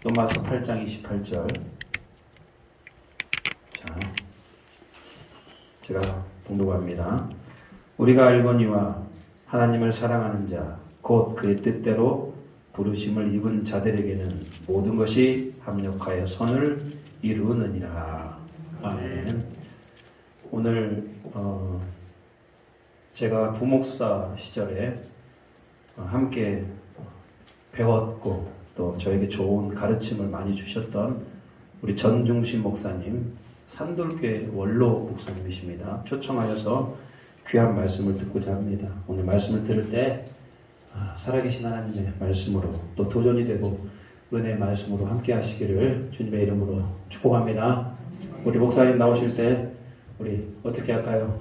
로마서 8장 28절. 자, 제가 봉독합니다. 우리가 알거니와 하나님을 사랑하는 자, 곧 그의 뜻대로 부르심을 입은 자들에게는 모든 것이 합력하여 선을 이루느니라. 아멘. 오늘 제가 부목사 시절에 함께 배웠고 또 저에게 좋은 가르침을 많이 주셨던 우리 전중신 목사님, 산돌교회 원로 목사님이십니다. 초청하여서 귀한 말씀을 듣고자 합니다. 오늘 말씀을 들을 때 살아계신 하나님의 말씀으로 또 도전이 되고 은혜의 말씀으로 함께 하시기를 주님의 이름으로 축복합니다. 우리 목사님 나오실 때 우리 어떻게 할까요?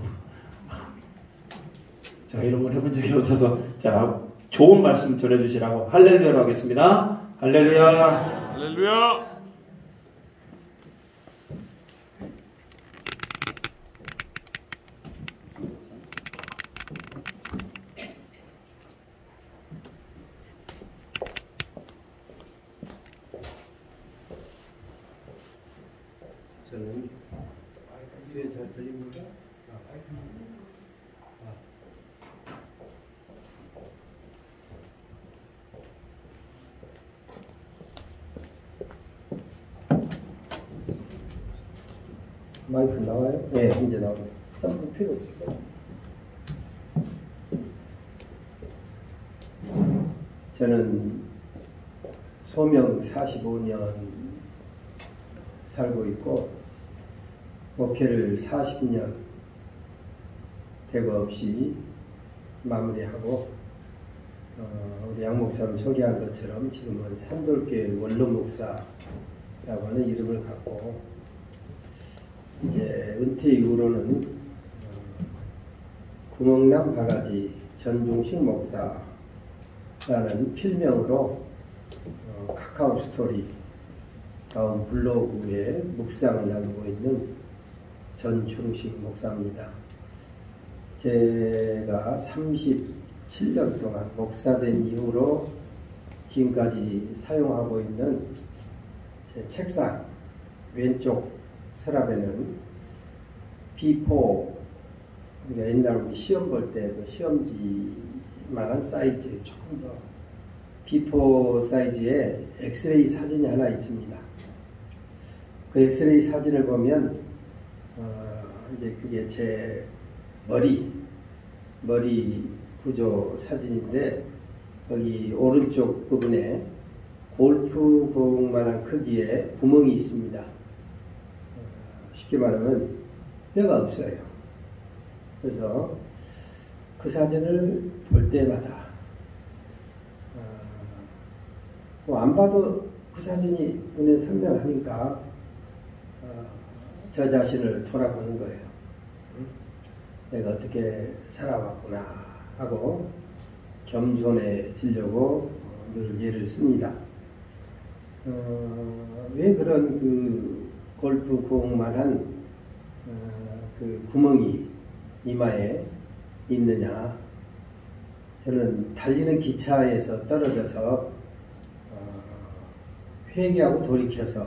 자, 이런 걸 해본 적이 없어서 자, 좋은 말씀 전해주시라고 할렐루야로 하겠습니다. 할렐루야. 할렐루야. 저는 뒤에 잘 들립니다. 마이크 나와요? 네, 이제 나와요. sample 필요 없어요. 저는 소명 45년 살고 있고 목회를 40년 대거 없이 마무리하고 우리 양 목사님 소개한 것처럼 지금은 산돌교회 원로 목사라고 하는 이름을 갖고 이제 은퇴 이후로는 구멍남 바가지 전중식 목사라는 필명으로 카카오 스토리 다음 블로그에 묵상을 나누고 있는 전중식 목사입니다. 제가 37년 동안 목사된 이후로 지금까지 사용하고 있는 제 책상 왼쪽 서랍에는 B4, 그러니까 옛날 우리 시험 볼 때 그 시험지만한 사이즈, 조금 더 B4 사이즈의 엑스레이 사진이 하나 있습니다. 그 엑스레이 사진을 보면 이제 그게 제 머리 구조 사진인데 거기 오른쪽 부분에 골프공만한 크기의 구멍이 있습니다. 쉽게 말하면 뼈가 없어요. 그래서 그 사진을 볼 때마다 안 봐도 그 사진이 눈에 선명하니까 저 자신을 돌아보는 거예요. 내가 어떻게 살아왔구나 하고 겸손해지려고 늘 예를 씁니다. 왜 그런 그 골프공만한 그 구멍이 이마에 있느냐? 저는 달리는 기차에서 떨어져서 회개하고 돌이켜서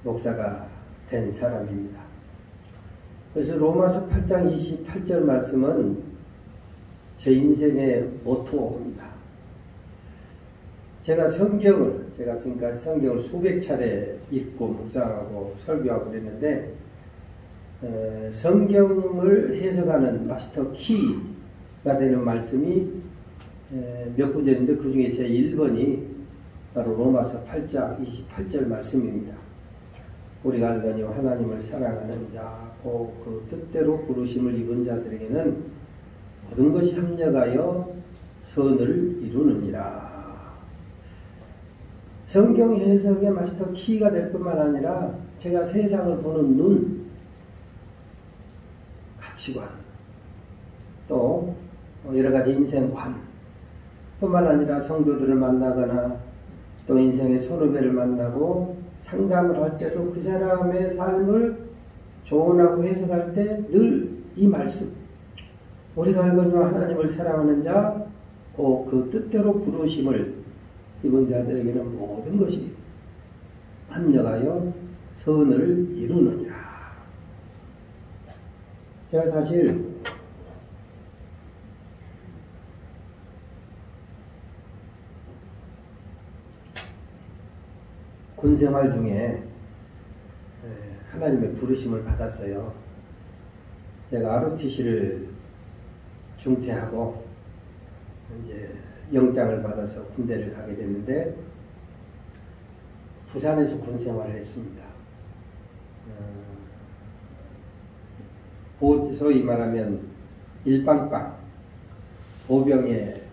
목사가 된 사람입니다. 그래서 로마서 8장 28절 말씀은 제 인생의 모토입니다. 제가 지금까지 성경을 수백 차례 읽고 묵상하고 설교하고 그랬는데 성경을 해석하는 마스터 키가 되는 말씀이 몇 구절인데 그 중에 제 1번이 바로 로마서 8장 28절 말씀입니다. 우리가 알거니 하나님을 사랑하는 자, 곧 그 뜻대로 부르심을 입은 자들에게는 모든 것이 합력하여 선을 이루느니라. 성경 해석의 마스터 키가 될 뿐만 아니라 제가 세상을 보는 눈, 가치관, 또 여러 가지 인생관 뿐만 아니라 성도들을 만나거나 또 인생의 선후배를 만나고 상담을 할 때도 그 사람의 삶을 조언하고 해석할 때 늘 이 말씀, 우리가 알거니와 하나님을 사랑하는 자, 곧 그 뜻대로 부르심을 입은 자들에게는 모든 것이 합력하여 선을 이루느니라. 제가 사실 군생활 중에 하나님의 부르심을 받았어요. 제가 ROTC를 중퇴하고 이제 영장을 받아서 군대를 가게 됐는데 부산에서 군생활을 했습니다. 소위 말하면 일방방 보병의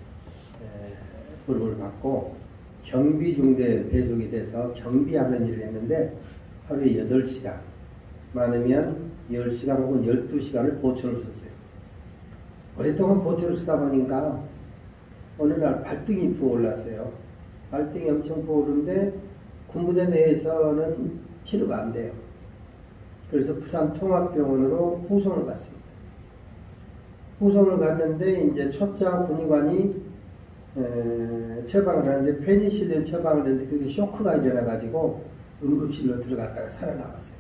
부름을 받고 경비중대에 배속이 돼서 경비하는 일을 했는데 하루에 8시간, 많으면 10시간 혹은 12시간을 보초를 썼어요. 오랫동안 보초를 쓰다 보니까 어느 날 발등이 부어올랐어요. 발등이 엄청 부어오르는데 군부대 내에서는 치료가 안 돼요. 그래서 부산 통합병원으로 후송을 갔습니다. 후송을 갔는데 이제 초짜 군의관이 처방을 하는데 페니실린 처방을 했는데 그게 쇼크가 일어나가지고 응급실로 들어갔다가 살아나갔어요.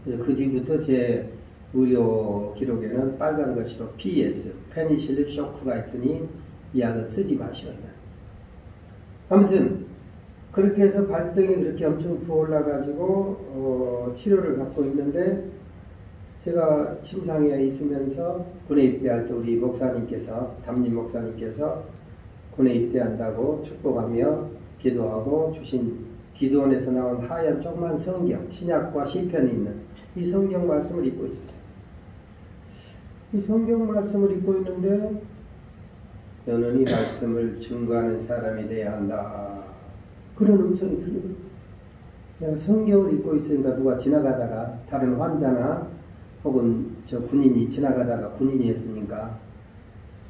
그래서 그 뒤부터 제 의료 기록에는 빨간 글씨로 PS, 페니실린 쇼크가 있으니 이 약은 쓰지 마시오. 아무튼 그렇게 해서 발등이 그렇게 엄청 부어올라가지고 치료를 받고 있는데 제가 침상에 있으면서 군에 입대할 때 우리 목사님께서, 담임 목사님께서 군에 입대한다고 축복하며 기도하고 주신 기도원에서 나온 하얀 조그만 성경, 신약과 시편이 있는 이 성경 말씀을 읽고 있었어요. 이 성경 말씀을 읽고 있는데 너는 이 말씀을 증거하는 사람이 되어야 한다. 그런 음성이 들리고 내가 성경을 읽고 있으니까 누가 지나가다가 다른 환자나 혹은 저 군인이 지나가다가 군인이었으니까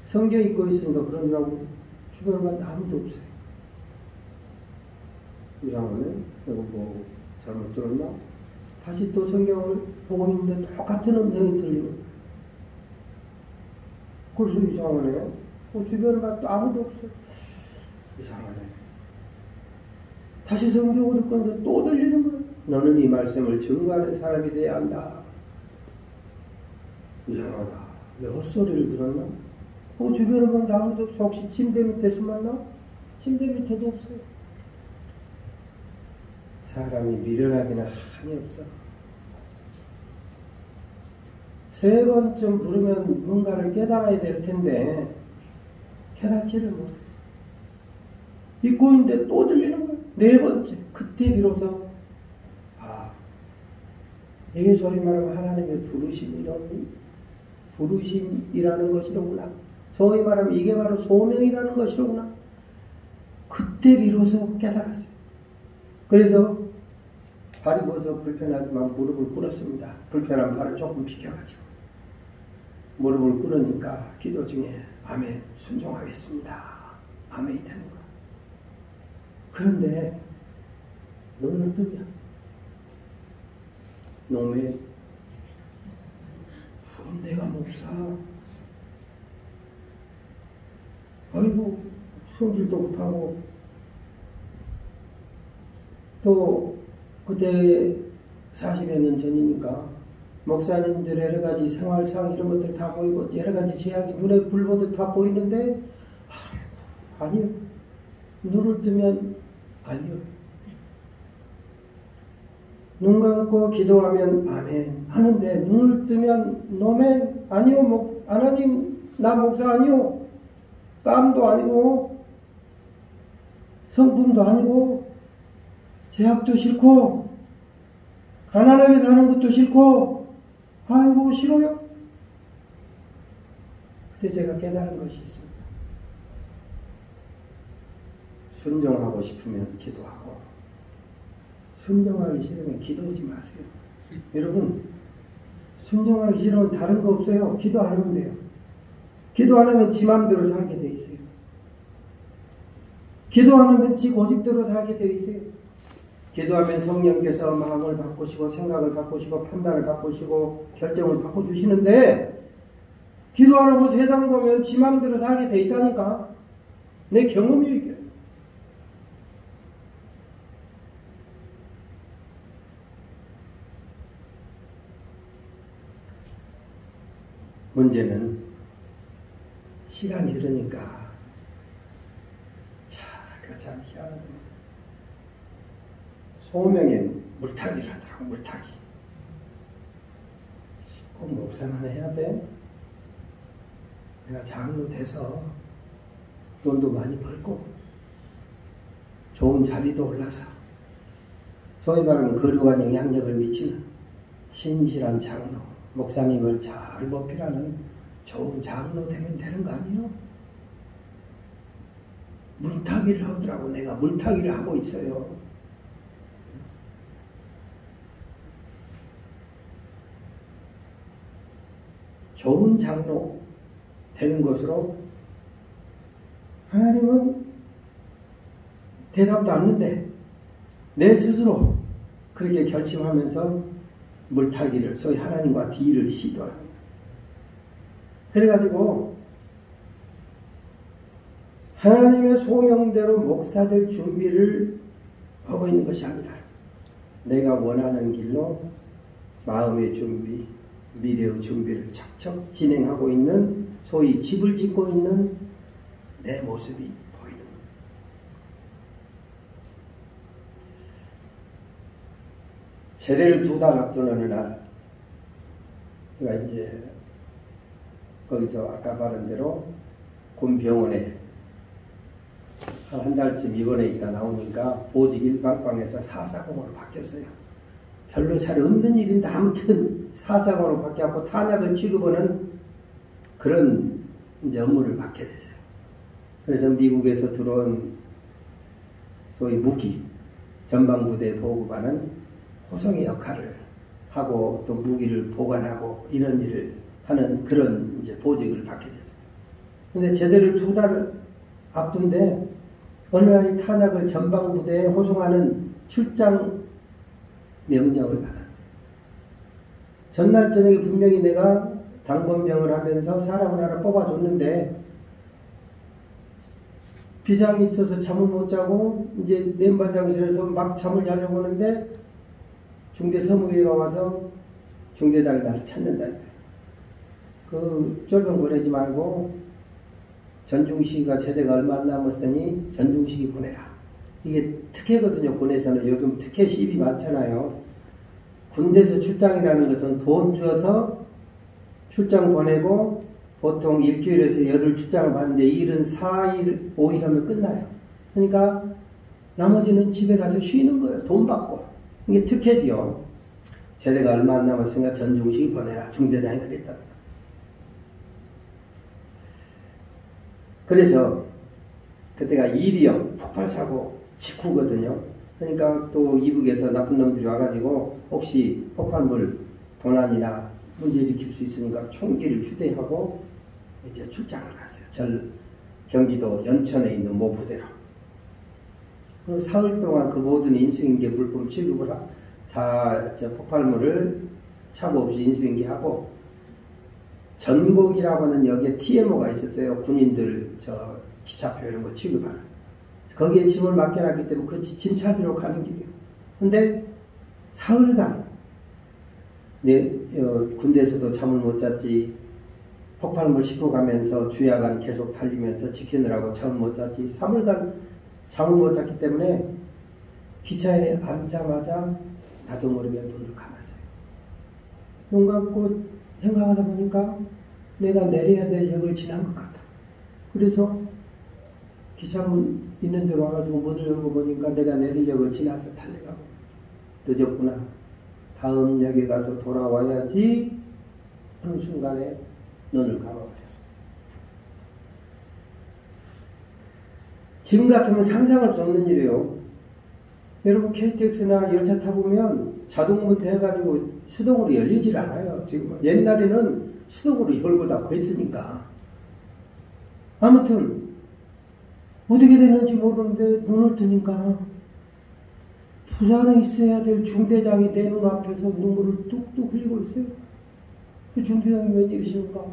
성경 읽고 있으니까 그런 줄 알고 주변에 봤는데 아무도 없어요. 이상하네. 내가 뭐 잘못 들었나? 다시 또 성경을 보고 있는데 똑같은 음성이 들리고 그래서 이상하네요. 주변에 봤는데 아무도 없어요. 이상하네. 다시 성경을 읽고 있는데 또 들리는 거예요. 너는 이 말씀을 증거하는 사람이 되어야 한다. 이상하다. 내 헛소리를 들었나? 주변에 보면 아무도 없어. 혹시 침대 밑에 숨었나? 침대 밑에도 없어요. 사람이 미련하기는 한이 없어. 3번쯤 부르면 뭔가를 깨달아야 될 텐데 깨닫지를 못해. 읽고 있는데 또 들리는 거야. 4번째. 그때 비로소 이게 소위 말하면 하나님의 부르심이라는 것이로구나. 소위 말하면 이게 바로 소명이라는 것이로구나. 그때 비로소 깨달았어요. 그래서 발이 부어서 불편하지만 무릎을 꿇었습니다. 불편한 발을 조금 비켜가지고 무릎을 꿇으니까 기도 중에 아멘 순종하겠습니다. 아멘이 되는 거야. 그런데 눈을 뜨면 놈의 내가 목사 아이고 성질도 급하고 또 그때 40여 년 전이니까 목사님들 여러 가지 생활상 이런 것들 다 보이고 여러 가지 제약이 눈에 불보듯 다 보이는데 아니요. 눈을 뜨면 아니요. 눈 감고 기도하면 아멘 하는데 눈을 뜨면 노멘 아니요. 하나님 나 목사 아니요. 깜도 아니고 성품도 아니고 제약도 싫고 가난하게 사는 것도 싫고 아이고 싫어요. 그때 제가 깨달은 것이 있습니다. 순종하고 싶으면 기도하고 순종하기 싫으면 기도하지 마세요. 여러분 순종하기 싫으면 다른 거 없어요. 기도 안 하면 돼요. 기도 안 하면 지 마음대로 살게 돼 있어요. 기도 안 하면 지 고집대로 살게 돼 있어요. 기도하면 성령께서 마음을 바꾸시고 생각을 바꾸시고 판단을 바꾸시고 결정을 바꿔주시는데 기도 안 하고 세상 보면 지 마음대로 살게 돼 있다니까. 내 경험이 이게. 문제는 시간이 흐르니까 그거 참 희한하더만. 소명에 물타기를 하더라고. 물타기. 꼭 목사만 해야 돼? 내가 장로 돼서 돈도 많이 벌고 좋은 자리도 올라서 소위 말하면 거룩한 영향력을 미치는 신실한 장로, 목사님을 잘 보필하는 좋은 장로 되면 되는 거 아니에요? 물타기를 하더라고. 내가 물타기를 하고 있어요. 좋은 장로 되는 것으로 하나님은 대답도 않는데 내 스스로 그렇게 결심하면서 물타기를, 소위 하나님과 딜을 시도합니다. 그래가지고 하나님의 소명대로 목사 될 준비를 하고 있는 것이 아니라 내가 원하는 길로 마음의 준비, 미래의 준비를 척척 진행하고 있는, 소위 집을 짓고 있는 내 모습이 보이는 거예요. 제대를 2달 앞둔 어느 날, 제가 이제 거기서 아까 말한 대로 군병원에 한 달쯤 입원해 있다 나오니까 보직 일반방에서 사사공으로 바뀌었어요. 별로 잘 없는 일인데 아무튼 사사공으로 바뀌었고 탄약을 취급하는 그런 이제 업무를 맡게 됐어요. 그래서 미국에서 들어온 소위 무기, 전방부대 보급하는 호송의 역할을 하고 또 무기를 보관하고 이런 일을 하는 그런 이제 보직을 받게 됐어요. 근데 제대로 2달을 앞둔데 어느 날 이 탄약을 전방부대에 호송하는 출장 명령을 받았어요. 전날 저녁에 분명히 내가 당번병을 하면서 사람을 하나 뽑아줬는데 비상이 있어서 잠을 못 자고 이제 렘반장실에서 막 잠을 자려고 하는데 중대 서무회가 와서 중대장이 나를 찾는다. 그 쫄병거리지 말고 전중식이가 제대가 얼마 안 남았으니 전중식이 보내라. 이게 특혜거든요. 군에서는 요즘 특혜 시입이 많잖아요. 군대에서 출장이라는 것은 돈 줘서 출장 보내고 보통 일주일에서 열흘 출장을 받는데 일은 4일, 5일 하면 끝나요. 그러니까 나머지는 집에 가서 쉬는 거예요. 돈 받고. 이게 특혜지요. 제대가 얼마 안 남았으니까 전중식이 보내라. 중대장이 그랬다. 그래서 그때가 일이요. 폭발사고 직후거든요. 그러니까 또 이북에서 나쁜 놈들이 와가지고 혹시 폭발물 도난이나 문제 일으킬 수 있으니까 총기를 휴대하고 이제 출장을 갔어요. 경기도 연천에 있는 모 부대로. 그리고 사흘 동안 그 모든 인수인계 물품 취급을 다 폭발물을 착오 없이 인수인계하고 전곡이라고 하는 여기에 TMO가 있었어요. 군인들 기차표 이런 거 취급하는. 거기에 짐을 맡겨놨기 때문에 그 짐 찾으러 가는 길이에요. 근데 사흘간 군대에서도 잠을 못 잤지. 폭발물 싣고 가면서 주야간 계속 달리면서 지키느라고 잠을 못 잤지. 3일간 잠을 못 잤기 때문에 기차에 앉자마자 나도 모르게 눈을 감았어요. 눈 감고 생각하다 보니까 내가 내려야 될 역을 지난 것 같아. 그래서 기차문 있는 데로 와가지고 문을 열고 보니까 내가 내릴 역을 지나서 달려가고 늦었구나. 다음 역에 가서 돌아와야지 하는 순간에 눈을 감아버렸어. 지금 같으면 상상할 수 없는 일이에요. 여러분 KTX나 열차 타보면 자동문 돼가지고 수동으로 열리질 않아요. 지금 옛날에는 수동으로 열고 닫고 했으니까. 아무튼 어떻게 되는지 모르는데 눈을 뜨니까 부산에 있어야 될 중대장이 내 눈앞에서 눈물을 뚝뚝 흘리고 있어요. 그 중대장이 웬일이십니까?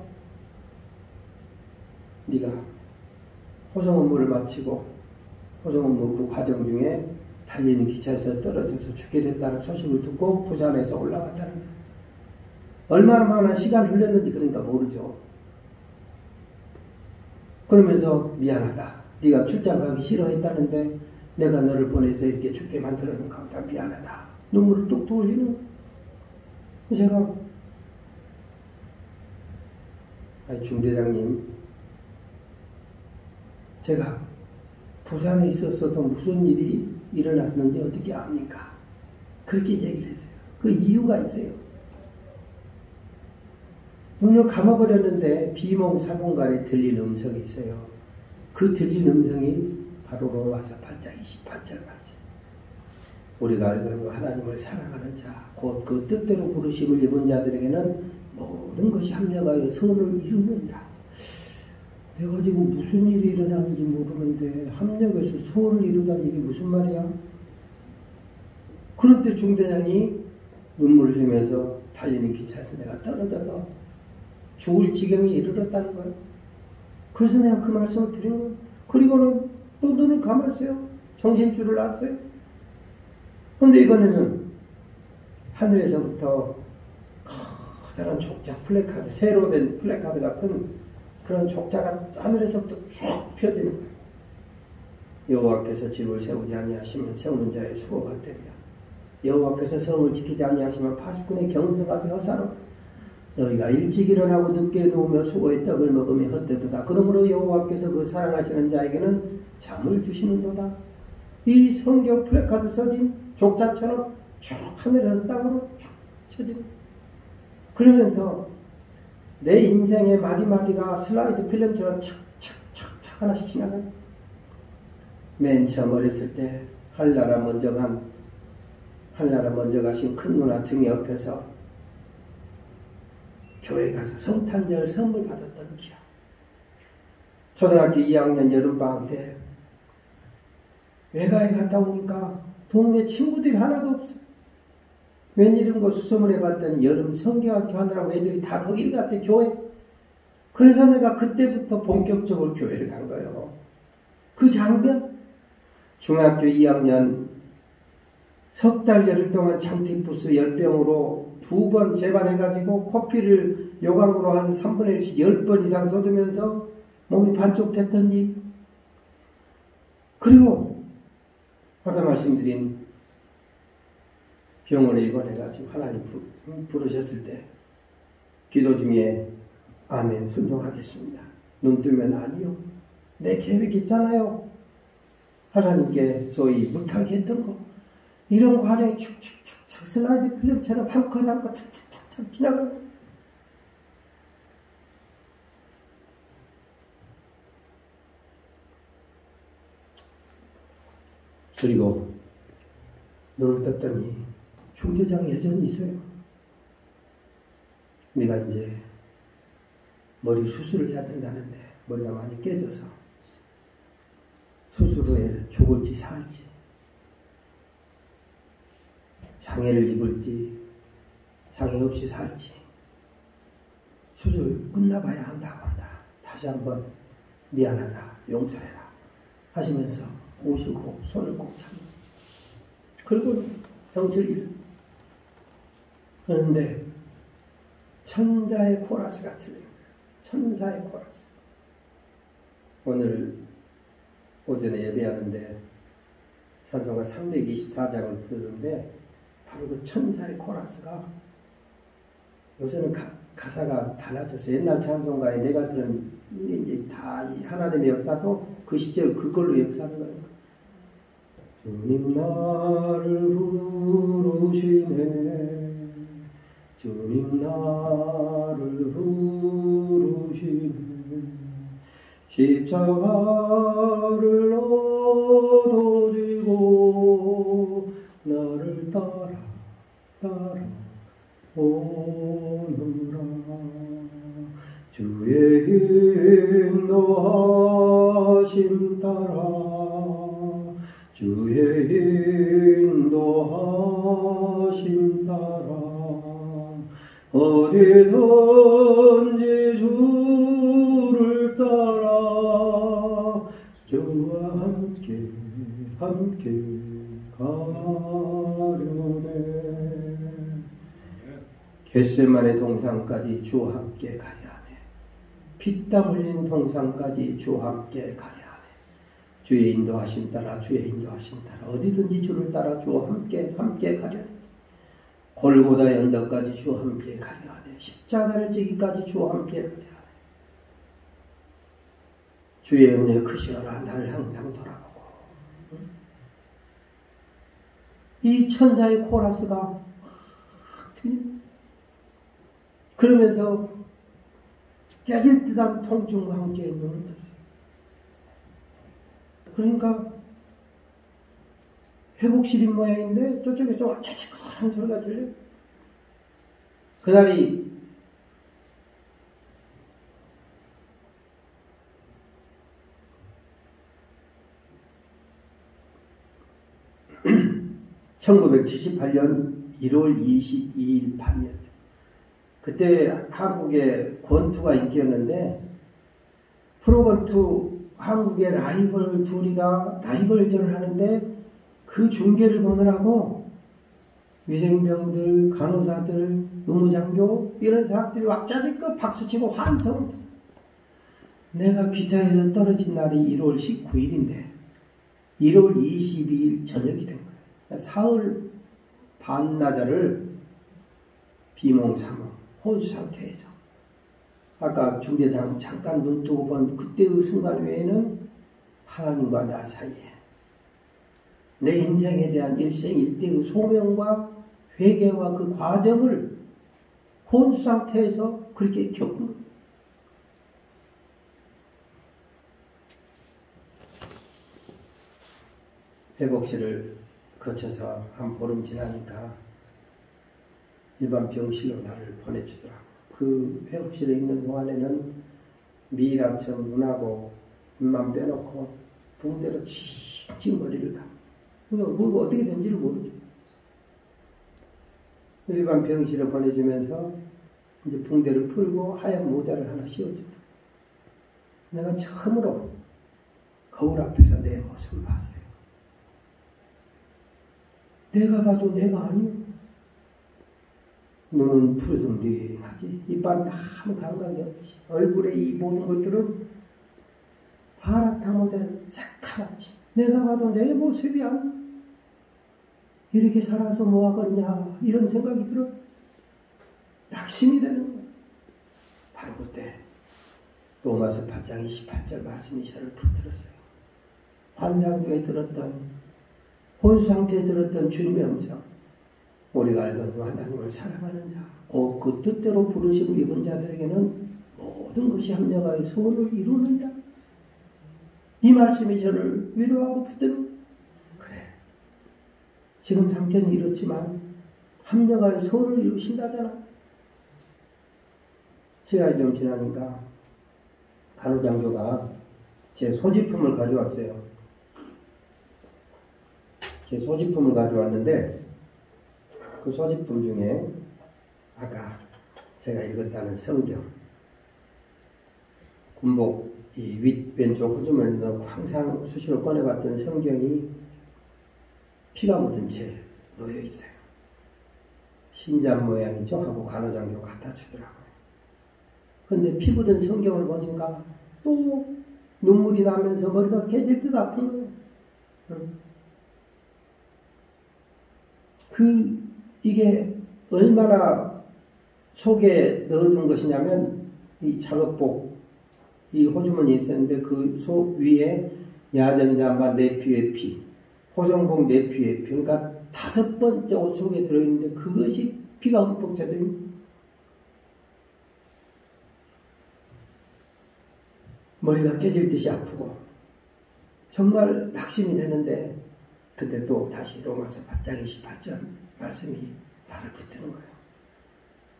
네가 호송 업무를 마치고 호송 업무 그 과정 중에 달리는 기차에서 떨어져서 죽게 됐다는 소식을 듣고 부산에서 올라갔다는 거예요. 얼마나 많은 시간 흘렸는지 그러니까 모르죠. 그러면서 미안하다. 네가 출장 가기 싫어했다는데 내가 너를 보내서 이렇게 죽게 만들어놓은 거다. 미안하다. 눈물을 뚝뚝 흘리는 거예요. 제가 중대장님, 제가 부산에 있었어도 무슨 일이 일어났는지 어떻게 압니까? 그렇게 얘기를 했어요. 그 이유가 있어요. 눈을 감아버렸는데 비몽사몽간에 들린 음성이 있어요. 그 들린 음성이 바로 로마서 8장 28절 말씀. 우리가 알거니와 하나님을 사랑하는 자, 곧 그 뜻대로 부르심을 입은 자들에게는 모든 것이 합력하여 선을 이루느니라. 내가 지금 무슨 일이 일어나는지 모르는데 합력해서 선을 이루다니 이게 무슨 말이야? 그런데 중대장이 눈물을 흘리면서 달리는 기차에서 내가 떨어져서 죽을 지경에 이르렀다는 거예요. 그래서 내가 그 말씀을 드린 거예요. 그리고는 또 눈을 감았어요. 정신줄을 놨어요. 그런데 이번에는 하늘에서부터 커다란 족자 플래카드, 새로 된 플래카드 같은 그런 족자가 하늘에서부터 쭉 펴지는 거예요. 여호와께서 집을 세우지 아니하시면 세우는 자의 수고가 되며 여호와께서 성을 지키지 아니하시면 파수꾼의 경성하게 허사로 너희가 일찍 일어나고 늦게 누우며 수고의 떡을 먹으며 헛되도다. 그러므로 여호와께서 그 사랑하시는 자에게는 잠을 주시는도다. 이 성경 플래카드 써진 족자처럼 쭉 하늘에서 땅으로 쭉 쳐지는. 그러면서 내 인생의 마디마디가 슬라이드 필름처럼 착착착착 하나씩 지나가요. 맨 처음 어렸을 때 한나라 먼저 가신 큰 누나 등 옆에서 교회 가서 성탄절 선물 받았던 기억. 초등학교 2학년 여름방학 때 외가에 갔다 오니까 동네 친구들이 하나도 없어. 웬일인고 수소문 해봤더니 여름 성경학교 하느라고 애들이 다 거기를 갔대, 교회. 그래서 내가 그때부터 본격적으로 교회를 간 거예요. 그 장면, 중학교 2학년 석 달 열흘 동안 장티푸스 10병으로 2번 재반해가지고 커피를 요강으로 한 3분의 1씩 10번 이상 쏟으면서 몸이 반쪽 됐던 일. 그리고 아까 말씀드린 병원에 입원해가지고 하나님 부르셨을 때 기도 중에 아멘 순종하겠습니다. 눈 뜨면 아니요. 내 계획 있잖아요. 하나님께 소위 못하게 했던 거. 이런 과정이 축축축축 슬라이드 필름처럼 한 컷 한 컷 착착착착 지나가는 거예요. 그리고 눈을 떴더니 중대장이 여전히 있어요. 우리가 이제 머리 수술을 해야 된다는데 머리가 많이 깨져서 수술 후에 죽을지 살지 장애를 입을지 장애 없이 살지 수술 끝나봐야 한다고 한다. 다시 한번 미안하다 용서해라 하시면서 오시고 손을 꼭 잡고 그리고 병치를 잃었어요. 그런데 천사의 코러스가 들려요. 천사의 코러스. 오늘 오전에 예배하는데 찬송가 324장을 부르는데 바로 그 천사의 코러스가 요새는 가사가 달라졌어요. 옛날 찬송가에 내가 들은 이제 다 이 하나님의 역사도 그 시절 그걸로 역사하는 거예요. 주님 나를 부르시네 주님 나를 부르시네 십자가를 얻어지고 나를 따라 오느라 주의 인도하심 따라 주의 인도하심 따라 어디든지 주를 따라 주와 함께 가려네 겟세마네 동산까지 주와 함께 가려 하네. 피땀 흘린 동산까지 주와 함께 가려 하네. 주의 인도하심 따라 주의 인도하심 따라 어디든지 주를 따라 주와 함께 가려 하네. 골고다 연덕까지 주와 함께 가려 하네. 십자가를 지기까지 주와 함께 가려 하네. 주의 은혜 크시어라 나를 항상 돌아보고. 이 천사의 코러스가 그러면서 깨질 듯한 통증과 함께 눈을 떴어요. 그러니까 회복실인 모양인데 저쪽에서 와차차한 소리가 들려요. 그날이 (1978년 1월 22일) 밤이었어요. 그때 한국에 권투가 인기였는데 프로권투 한국의 라이벌 둘이가 라이벌전을 하는데 그 중계를 보느라고 위생병들, 간호사들, 의무장교 이런 사람들이 왁자지껄 박수치고 환성. 내가 기차에서 떨어진 날이 1월 19일인데 1월 22일 저녁이 된 거예요. 사흘 반나절을 비몽사몽 혼수 상태에서 아까 중대장 잠깐 눈 뜨고 본 그때의 순간 외에는 하나님과 나 사이에 내 인생에 대한 일생일대의 소명과 회개와 그 과정을 혼수 상태에서 그렇게 겪은 거예요. 회복실을 거쳐서 한 보름 지나니까 일반 병실로 나를 보내주더라고. 그 회복실에 있는 동안에는 미라처럼 눈하고 입만 빼놓고 붕대로 칙칙 머리를 감고 뭐 어떻게 된지를 모르죠. 일반 병실에 보내주면서 이제 붕대를 풀고 하얀 모자를 하나 씌워주더라고. 내가 처음으로 거울 앞에서 내 모습을 봤어요. 내가 봐도 내가 아니요. 눈은 푸르둥둥하지. 이빨은 아무 감각이 없지. 얼굴에 이 모든 것들은 파랗다 못해 새카맣지. 내가 봐도 내 모습이 아니야. 이렇게 살아서 뭐하겠냐 이런 생각이 들어. 낙심이 되는 거야. 바로 그때 로마서 8장 28절 말씀이 저를 붙들었어요. 환상 중에 들었던 혼수 상태에 들었던 주님의 음성. 우리가 알거니와 하나님을 사랑하는 자, 곧 그 뜻대로 부르심을 입은 자들에게는 모든 것이 합력하여 소원을 이루느니라. 이 말씀이 저를 위로하고 붙드는. 그래. 지금 상태는 이렇지만 합력하여 소원을 이루신다잖아. 시간이 좀 지나니까 간호장교가 제 소지품을 가져왔어요. 제 소지품을 가져왔는데 그 소지품 중에 아까 제가 읽었다는 성경, 군복 이 왼쪽 호주머니에 넣고 항상 수시로 꺼내봤던 성경이 피가 묻은 채 놓여 있어요. 신자 모양이죠 하고 간호장교가 갖다 주더라고요. 근데 피 묻은 성경을 보니까 또 눈물이 나면서 머리가 깨질 듯 아픈 거예요. 이게 얼마나 속에 넣어둔 것이냐면, 이 작업복, 이 호주머니에 있었는데, 그 속 위에 야전자마 내피의 피, 호성복 내피의 피, 그러니까 5번째 옷 속에 들어있는데, 그것이 피가 흠뻑 젖어있는. 머리가 깨질 듯이 아프고, 정말 낙심이 되는데, 그때 또 다시 로마서 8장 28절 말씀이 나를 붙드는 거예요.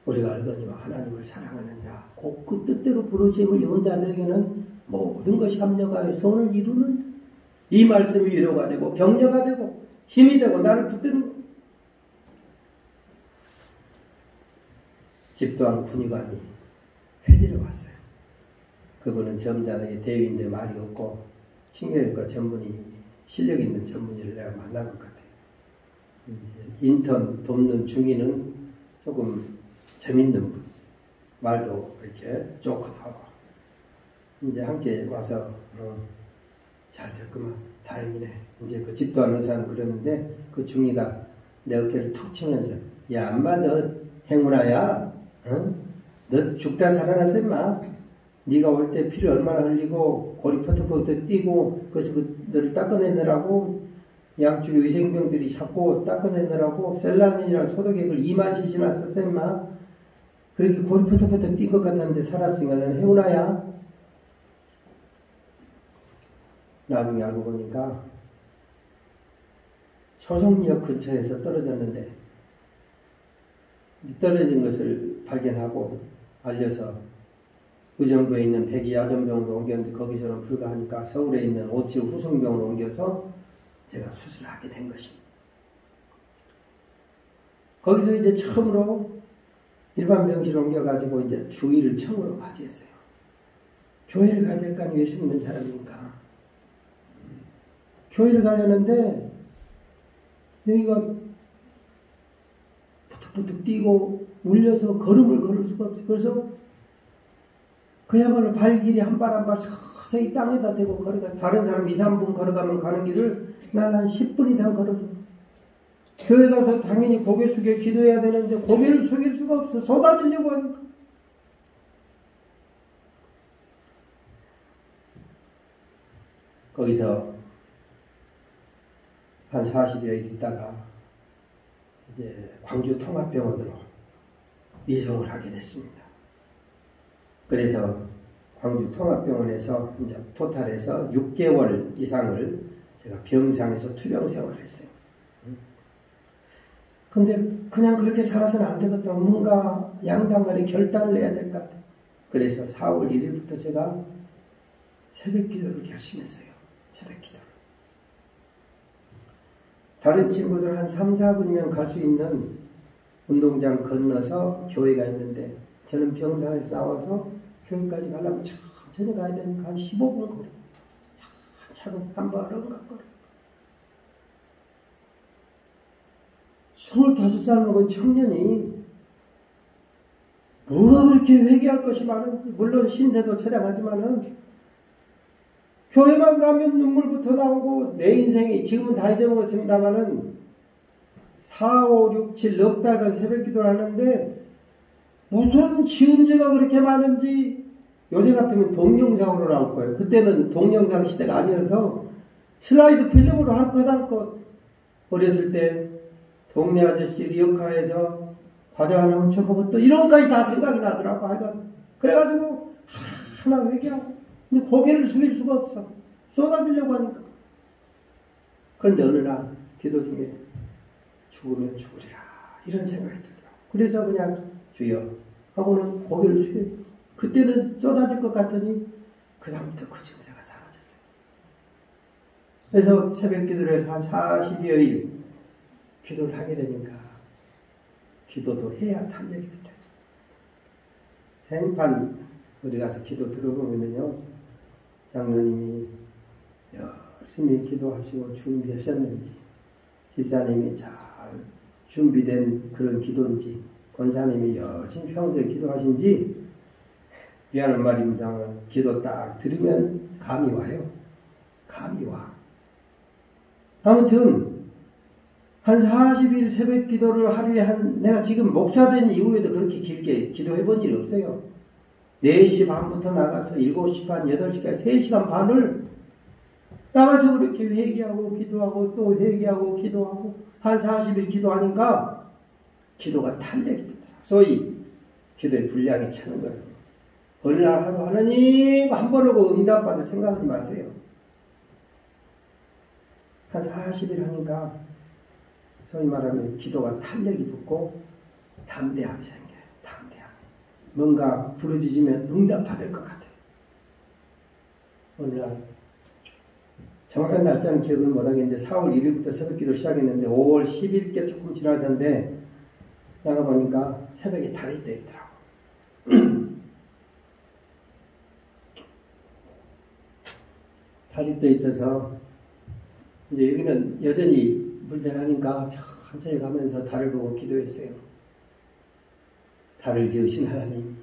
우리가 알거니와 하나님을 사랑하는 자, 곧 그 뜻대로 부르심을 입은 자들에게는 모든 것이 합력하여 소원을 이루는. 이 말씀이 위로가 되고 격려가 되고 힘이 되고 나를 붙드는 거예요. 집도한 군의관이 회지를 왔어요. 그분은 점잖은 대위인데 말이 없고 신경외과 전문의, 실력 있는 전문의를 내가 만난 것 같아요. 인턴 돕는 중위는 조금 재밌는 분, 말도 이렇게 쪼끗하고 이제 함께 와서 잘 됐구만, 다행이네. 이제 그 집도 안 오는 사람 그러는데 그 중이가 내 어깨를 툭 치면서 야 엄마 너 행운아야, 너 죽다 살아났어 임마. 네가 올 때 피를 얼마나 흘리고 골이 퍼뜩퍼뜩 뛰고 그래서 너를 닦아내느라고 양쪽에 위생병들이 자꾸 닦아내느라고 셀라민이랑 소독액을 2만 cc나 썼어 임마. 그렇게 골이 퍼뜩퍼뜩 뛴 것 같았는데 살았으니까 너는 행운아야. 나중에 알고 보니까 초성리역 근처에서 떨어졌는데 떨어진 것을 발견하고 알려서 의정부에 있는 백이야전병원으로 옮겼는데 거기서는 불가하니까 서울에 있는 57 후성병원으로 옮겨서 제가 수술을 하게 된 것입니다. 거기서 이제 처음으로 일반 병실로 옮겨가지고 이제 주의를 처음으로 맞이했어요. 교회를 가야 될 거 아니에요. 예수 믿는 사람이니까. 교회를 가려는데 여기가 부득부득 뛰고 울려서 걸음을 걸을 수가 없어요. 그래서 그야말로 발길이 한 발 한 발 서서히 땅에다 대고 걸어가. 다른 사람 2, 3분 걸어가면 가는 길을 난 한 10분 이상 걸어서 교회 가서 당연히 고개 숙여 기도해야 되는데 고개를 숙일 수가 없어. 쏟아지려고 하니까. 거기서 한 40여일 있다가 이제 광주 통합병원으로 이송을 하게 됐습니다. 그래서 광주 통합병원에서 이제 토탈해서 6개월 이상을 제가 병상에서 투병 생활을 했어요. 근데 그냥 그렇게 살아서는 안 되겠다. 뭔가 양당간에 결단을 내야 될 것 같아. 그래서 4월 1일부터 제가 새벽 기도를 결심했어요. 새벽 기도를. 다른 친구들 한 3, 4분이면 갈 수 있는 운동장 건너서 교회가 있는데 저는 병상에서 나와서 교회까지 가려면 천천히 가야 되니까 한 15분 거리. 차근 한 발은 가거리. 25살 먹은 청년이 뭐가 그렇게 회개할 것이 많은지, 물론 신세도 처량하지만은 교회만 가면 눈물부터 나오고 내 인생이 지금은 다 잊어먹었습니다만은 4, 5, 6, 7 넉 달간 새벽 기도를 하는데 무슨 지은 죄가 그렇게 많은지. 요새 같으면 동영상으로 나올 거예요. 그때는 동영상 시대가 아니어서 슬라이드 필름으로 할 것 한 것. 어렸을 때 동네 아저씨 리어카에서 과자 하나 훔쳐먹었다 이런 것까지 다 생각이 나더라고. 하여간 그래가지고 하나 회개하고 근데 고개를 숙일 수가 없어. 쏟아지려고 하니까. 그런데 어느 날 기도 중에 죽으면 죽으리라 이런 생각이 들더라고. 그래서 그냥 주여 하고는 고개를 숙여. 그때는 쏟아질 것 같더니 그 다음부터 그 증세가 사라졌어요. 그래서 새벽 기도를 해서 한 40여일 기도를 하게 되니까 기도도 해야 탄력이 붙어요. 생판 어디 가서 기도 들어보면요, 장로님이 열심히 기도하시고 준비하셨는지, 집사님이 잘 준비된 그런 기도인지, 권사님이 열심히 평소에 기도하신지, 미안한 말입니다. 기도 딱 들으면 감이 와요. 감이 와. 아무튼 한 40일 새벽 기도를 하루에 내가 지금 목사된 이후에도 그렇게 길게 기도해 본 일이 없어요. 4시 반부터 나가서 7시 반, 8시까지 3시간 반을 나가서 그렇게 회개하고 기도하고 또 회개하고 기도하고 한 40일 기도하니까 기도가 탄력이 되더라. 소위 기도의 분량이 차는 거예요. 어느 날 하루 하나님 한 번 오고 응답받을 생각하지 마세요. 한 40일 하니까 소위 말하면 기도가 탄력이 붙고 담대함이 생겨요. 담대함. 뭔가 부르짖으면 응답받을 것 같아요. 어느 날 정확한 날짜는 기억을 못하겠는데 4월 1일부터 새벽 기도를 시작했는데 5월 10일께 조금 지나던데 나가보니까 새벽에 달이 떠 있더라고. 달이 떠 있어서 이제 여기는 여전히 불편하니까 천천히 가면서 달을 보고 기도했어요. 달을 지으신 하나님,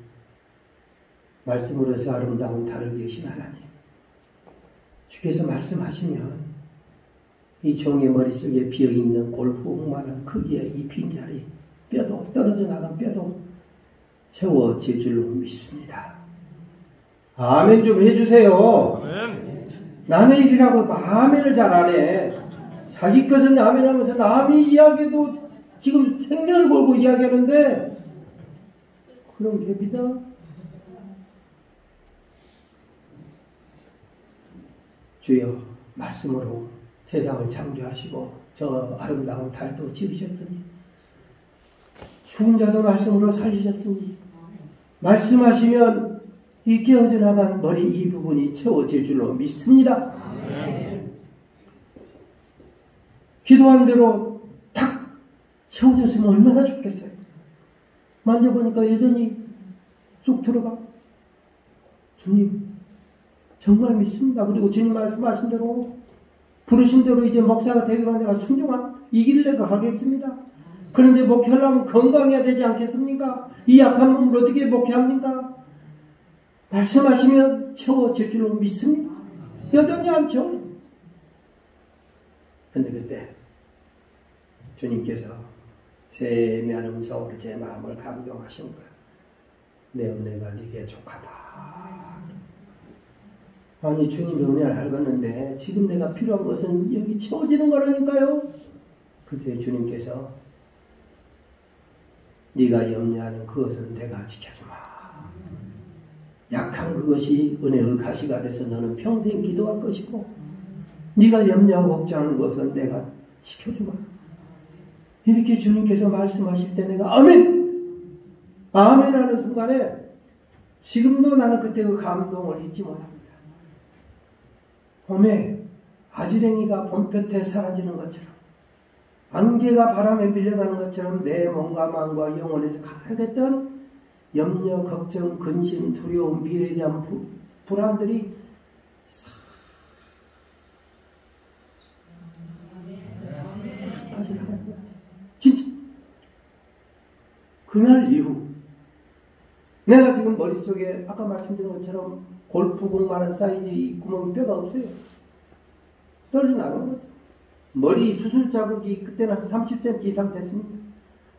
말씀으로서 아름다운 달을 지으신 하나님, 주께서 말씀하시면 이 종의 머릿속에 비어있는 골프만한 크기의 이 빈자리, 뼈도 떨어져 나간 뼈도 채워질 줄로 믿습니다. 아멘 좀 해주세요. 아멘. 남의 일이라고 아멘을 잘 안 해. 자기 것은 아멘하면서 남의 이야기도 지금 생명을 걸고 이야기하는데 그런 게 믿어? 주여, 말씀으로 세상을 창조하시고 저 아름다운 달도 지으셨으니 죽은 자도 말씀으로 살리셨으니 말씀하시면 이 깨어져 나간 머리 이 부분이 채워질 줄로 믿습니다. 아멘. 기도한 대로 탁 채워졌으면 얼마나 좋겠어요. 만져보니까 여전히 쑥 들어가. 주님 정말 믿습니다. 그리고 주님 말씀하신 대로 부르신 대로 이제 목사가 되기로 내가 순종한 이 길을 내가 가겠습니다. 그런데 목회하려면 건강해야 되지 않겠습니까? 이 약한 몸을 어떻게 목회합니까? 말씀하시면 채워질 줄로 믿습니다. 여전히 안 채워. 그런데 그때 주님께서 세미한 음성으로 제 마음을 감동하신 거예요. 내 은혜가 네게 족하다. 아니 주님이 은혜를 알겠는데 지금 내가 필요한 것은 여기 채워지는 거라니까요. 그때 주님께서 네가 염려하는 그것은 내가 지켜주마. 약한 그것이 은혜의 가시가 돼서 너는 평생 기도할 것이고 네가 염려하고 걱정하는 것은 내가 지켜주마. 이렇게 주님께서 말씀하실 때 내가 아멘! 아멘 하는 순간에 지금도 나는 그때 그 감동을 잊지 못합니다. 봄에 아지랭이가 봄볕에 사라지는 것처럼 안개가 바람에 밀려가는 것처럼 내 몸과 마음과 영혼에서 가득했던 염려, 걱정, 근심, 두려움, 미래에 대한 불안들이 빠져나가는 거야. 진짜 그날 이후 내가 지금 머릿속에 아까 말씀드린 것처럼 골프공만한 사이즈 이 구멍이 뼈가 없어요. 떨어져 나가는 거죠. 머리 수술 자국이 그때는 한 30cm 이상 됐습니다.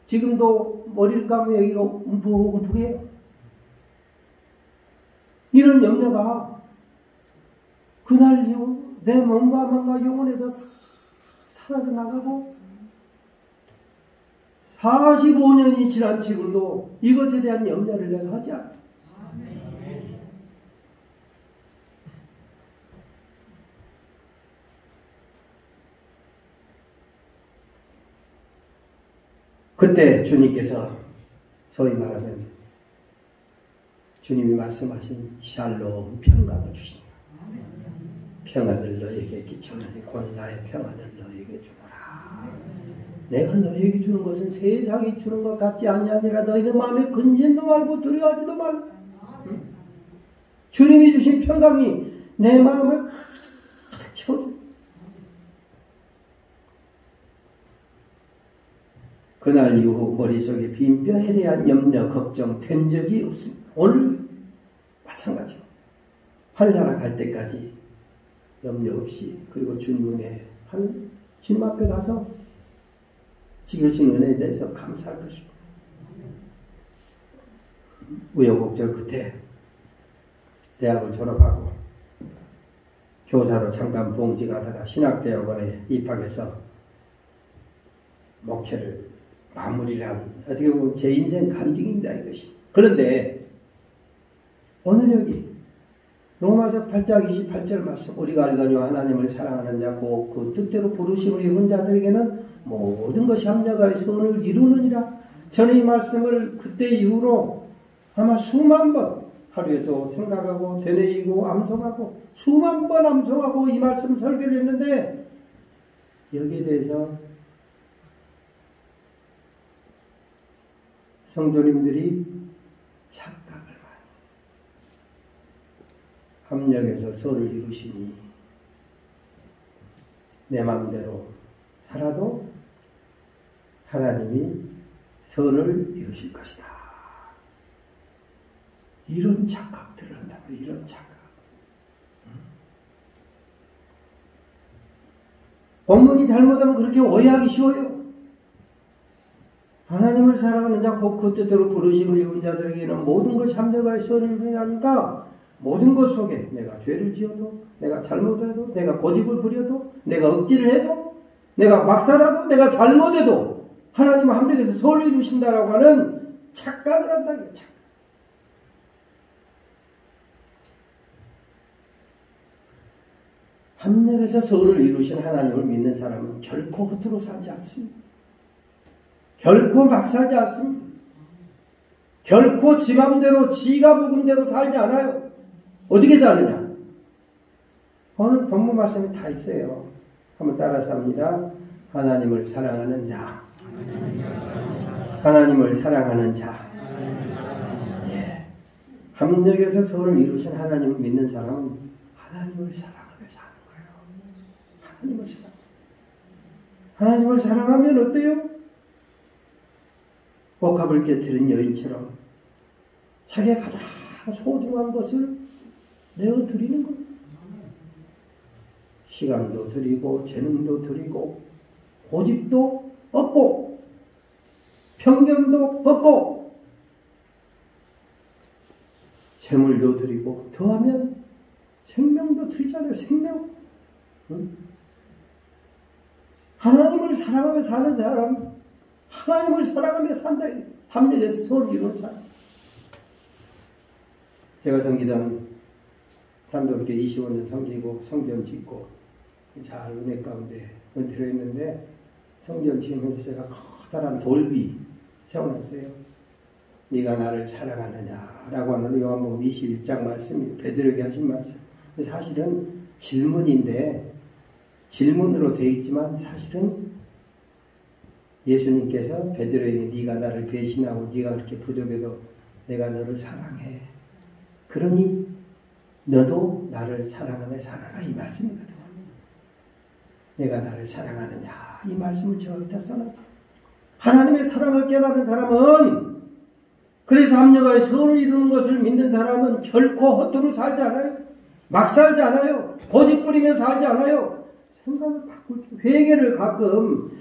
지금도 머리를 감으면 여기가 움푹움푹해요. 이런 염려가 그날 이후 내 몸과 마음과 영혼에서 사라져 나가고 45년이 지난 지금도 이것에 대한 염려를 내가 하지 않아요. 그때 주님께서 소위 말하면 주님이 말씀하신 샬롬 평강을 주시니 평안을 너에게 끼치노니 곧 나의 평안을 너에게 주노라. 내가 너에게 주는 것은 세상이 주는 것 같지 아니하니라. 너희는 마음에 근심도 말고 두려워하지도 말고 주님이 주신 평강이 내 마음을 가득 채워줍니다. 그날 이후 머릿속에 빈 뼈에 대한 염려, 걱정 된 적이 없습니다. 오늘 마찬가지로 한나라 갈 때까지 염려 없이 그리고 주님 은혜 주님 앞에 가서 지으신 은혜에 대해서 감사할 것입니다. 우여곡절 끝에 대학을 졸업하고 교사로 잠깐 봉직하다가 신학대학원에 입학해서 목회를 마무리한 어떻게 보면 제 인생 간증입니다. 이것이. 그런데 오늘 여기 로마서 8장 28절 말씀 우리가 알거니와 하나님을 사랑하는 자고 그 뜻대로 부르심을 입은 자들에게는 모든 것이 합력하여 선을 이루느니라. 저는 이 말씀을 그때 이후로 아마 수만 번 하루에도 생각하고 되뇌이고 암송하고 수만 번 암송하고 이 말씀 설교를 했는데 여기에 대해서 성도님들이 착각을 많이 합력해서 선을 이루시니 내 마음대로 살아도 하나님이 선을 이루실 것이다. 이런 착각들을 한다고. 이런 착각. 본문이 잘못하면 그렇게 오해하기 쉬워요. 하나님을 사랑하는 자, 곧 그 뜻대로 부르심을 입은 자들에게는 모든 것이 합력하여 선을 이루니까 모든 것 속에 내가 죄를 지어도, 내가 잘못해도, 내가 고집을 부려도, 내가 억지를 해도, 내가 막살아도, 내가 잘못해도 하나님은 합력해서 선을 이루신다라고 하는 착각을 한다는 거예요. 착각. 합력해서 선을 이루신 하나님을 믿는 사람은 결코 헛으로 살지 않습니다. 결코 막 살지 않습니다. 결코 지 맘대로 지가 복음대로 살지 않아요. 어떻게 사느냐? 오늘 본문 말씀이 다 있어요. 한번 따라서 합니다. 하나님을 사랑하는 자. 하나님을 사랑하는 자. 예. 합력해서 선을 이루신 하나님을 믿는 사람은 하나님을 사랑하며 사는 거예요. 하나님을 사랑하면 어때요? 복합을 깨뜨린 여인처럼 자기의 가장 소중한 것을 내어드리는 거예요. 시간도 드리고 재능도 드리고 고집도 꺾고 편견도 꺾고 재물도 드리고 더하면 생명도 드리잖아요. 생명. 응? 하나님을 사랑하며 사는 사람, 하나님을 사랑하며 산다. 합력해서 선을 이루는 사람. 제가 섬기던 산도교회 25년 섬기고 성전 짓고 잘 은혜 가운데 은퇴를 했는데 성전 지으면서 제가 커다란 돌비 세워놨어요. 네가 나를 사랑하느냐라고 하는 요한복음 21장 말씀이 베드로에게 하신 말씀. 사실은 질문인데 질문으로 되어 있지만 사실은 예수님께서 베드로에게 네가 나를 배신하고 네가 그렇게 부족해도 내가 너를 사랑해. 그러니 너도 나를 사랑하며 살아라 이 말씀이거든. 내가 나를 사랑하느냐 이 말씀을 제가 여기다 써놨어요. 하나님의 사랑을 깨달은 사람은 그래서 합력하여 선을 이루는 것을 믿는 사람은 결코 헛으로 살지 않아요. 막 살지 않아요. 고집 부리며 살지 않아요. 생각을 바꿀 때 회개를 가끔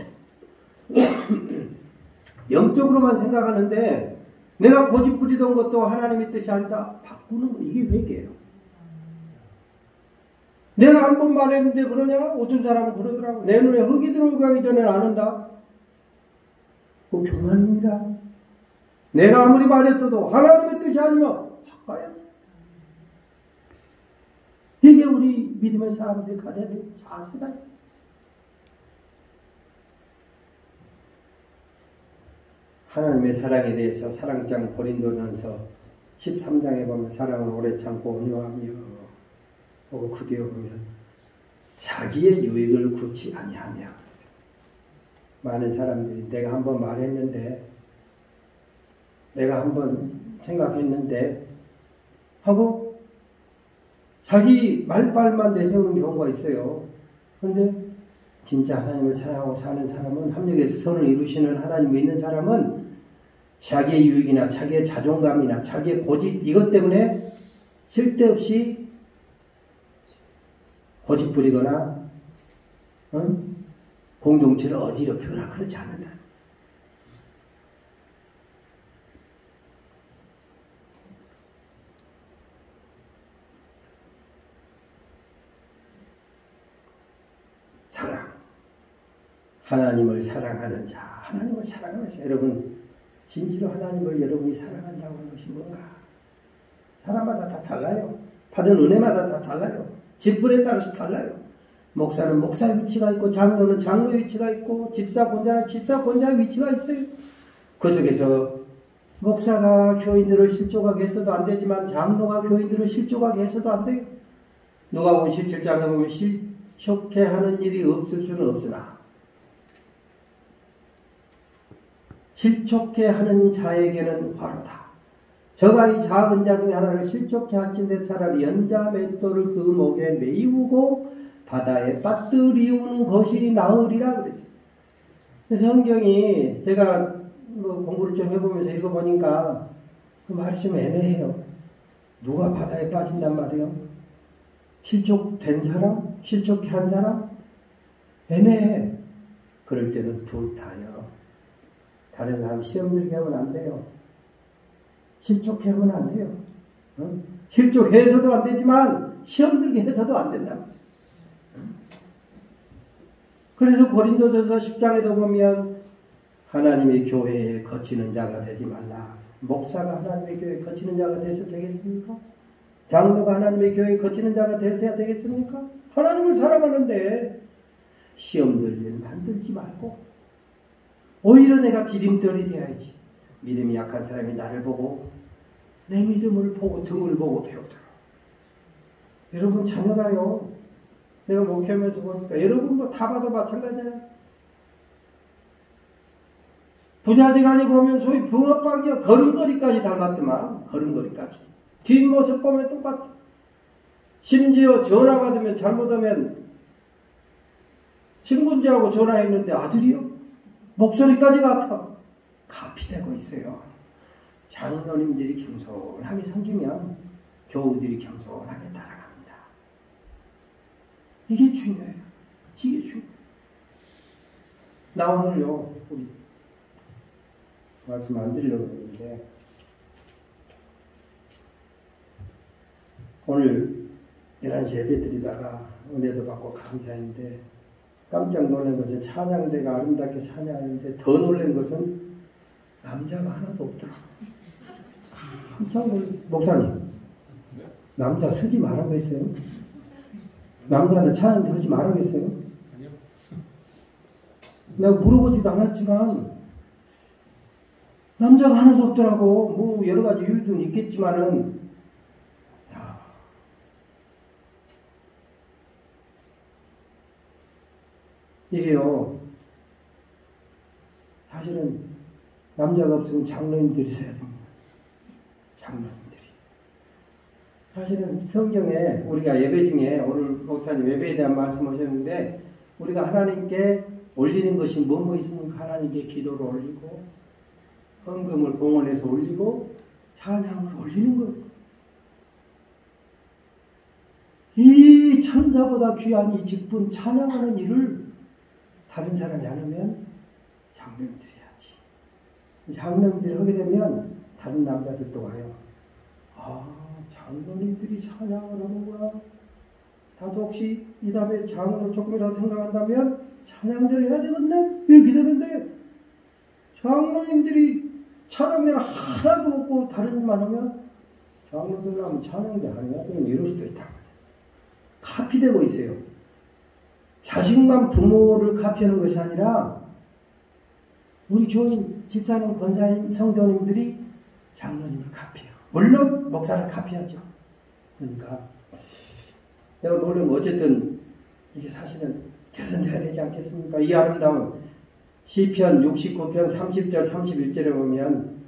영적으로만 생각하는데 내가 고집 부리던 것도 하나님의 뜻이 아니다. 바꾸는 거 이게 회개예요. 내가 한 번 말했는데 그러냐? 어떤 사람은 그러더라고. 내 눈에 흙이 들어가기 전에는 안 한다. 그거 교만입니다. 내가 아무리 말했어도 하나님의 뜻이 아니면 바꿔야 돼. 이게 우리 믿음의 사람들이 가져야 될 자세다. 하나님의 사랑에 대해서 사랑장 고린도전서 13장에 보면 사랑은 오래 참고 온유하며 보고 그 뒤에 보면 자기의 유익을 굳이 아니하며 많은 사람들이 내가 한번 말했는데 내가 한번 생각했는데 하고 자기 말빨만 내세우는 경우가 있어요. 그런데 진짜 하나님을 사랑하고 사는 사람은 합력해서 선을 이루시는 하나님 믿는 사람은 자기의 유익이나 자기의 자존감이나 자기의 고집 이것 때문에 쓸데없이 고집 부리거나 공동체를 어지럽히거나 그렇지 않는다. 사랑. 하나님을 사랑하는 자. 하나님을 사랑하면서 여러분 진지로 하나님을 여러분이 사랑한다고 하는 것이 뭔가? 사람마다 다 달라요. 받은 은혜마다 다 달라요. 직분에 따라서 달라요. 목사는 목사의 위치가 있고 장로는 장로의 위치가 있고 집사 권자는 집사 권자의 위치가 있어요. 그 속에서 목사가 교인들을 실족하게 해서도 안 되지만 장로가 교인들을 실족하게 해서도 안 돼요. 누가복음 17장에 보면 실족해 하는 일이 없을 수는 없으나 실족해 하는 자에게는 화로다. 저가 이 작은 자 중에 하나를 실족해 할진대 차라리 연자 맷돌을 그 목에 메이우고 바다에 빠뜨리우는 것이 나으리라 그랬어요. 성경이 제가 공부를 좀 해보면서 읽어보니까 그 말이 좀 애매해요. 누가 바다에 빠진단 말이에요? 실족된 사람? 실족해 한 사람? 애매해. 그럴 때는 둘 다요. 다른 사람 시험 들게 하면 안 돼요. 실족해 하면 안 돼요. 실족해서도 안 되지만 시험 들게 해서도 안 된다. 그래서 고린도전서 10장에도 보면 하나님의 교회에 거치는 자가 되지 말라. 목사가 하나님의 교회에 거치는 자가 돼서 되겠습니까? 장로가 하나님의 교회에 거치는 자가 되어야 되겠습니까? 하나님을 사랑하는데 시험 들 일 만들지 말고 오히려 내가 디딤돌이 돼야지. 믿음이 약한 사람이 나를 보고 내 믿음을 보고 등을 보고 배우더라. 여러분 자녀가요. 내가 목회하면서 보니까 여러분 뭐 다 봐도 마찬가지야. 부자지간히 보면 소위 붕어빵이요. 걸음걸이까지 닮았더만. 걸음걸이까지. 뒷모습 보면 똑같아. 심지어 전화 받으면 잘못하면 친구인지하고 전화했는데 아들이요? 목소리까지 같아. 가피되고 있어요. 장로님들이 겸손하게 섬기면 교우들이 겸손하게 따라갑니다. 이게 중요해요. 이게 중요해요. 나 오늘요, 우리 말씀 안 드리려고 했는데, 오늘 11시 예배 드리다가 은혜도 받고 감사했는데, 깜짝 놀란 것은 찬양대가 아름답게 찬양하는데 더 놀란 것은 남자가 하나도 없더라. 깜짝 놀란. 목사님, 남자 쓰지 말라고 했어요? 남자는 찬양대 하지 말라고 했어요? 아니요. 내가 물어보지도 않았지만 남자가 하나도 없더라고. 뭐 여러 가지 이유도 있겠지만은, 야, 이게요, 사실은 남자가 없으면 장로님들이 있어야 됩니다. 장로님들이. 사실은 성경에 우리가 예배 중에 오늘 목사님 예배에 대한 말씀하셨는데, 우리가 하나님께 올리는 것이 뭐뭐 있습니까? 하나님께 기도를 올리고 헌금을 봉헌해서 올리고 찬양을 올리는 거예요. 이 천사보다 귀한 이 직분 찬양하는 일을 다른 사람이 안 하면 장로님들이 해야지. 장로님들이 하게 되면 다른 남자들도 와요. 아, 장로님들이 찬양을 하는구나. 나도 혹시 이 다음에 장로 조금이라도 생각한다면 찬양들을 해야 되겠네? 이렇게 되는데, 장로님들이 찬양대를 하나도 없고 다른 일만 하면 장로들 하면 찬양대 하냐? 이럴 수도 있다. 카피되고 있어요. 자식만 부모를 카피하는 것이 아니라 우리 교인, 집사님, 권사님, 성도님들이 장로님을 카피해요. 물론 목사를 카피하죠. 그러니까 내가 놀란 거 어쨌든 이게 사실은 개선돼야 되지 않겠습니까? 이 아름다운 시편 69편 30절 31절에 보면